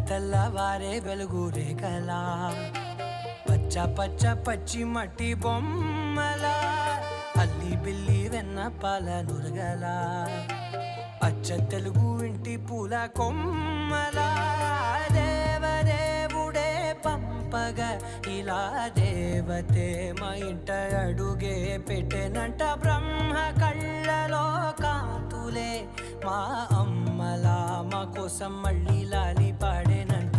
తెల్లవారే వెలుగు రేఖలా పచ్చ పచ్చ పచ్చి మట్టి బొమ్మలా అల్లి బిల్లి వెన్న పాల నురగలా అచ్చ తెలుగు ఇంటి పూల కొమ్మలా దేవదేవుడే పంపగా ఇలా దేవతే మా ఇంట అడుగే పెట్టెనంట బ్రహ్మ కళ్ళలో కాంతులే మా అమ్మలా మా కోసం మళ్ళీ లాలి పాడేనంట.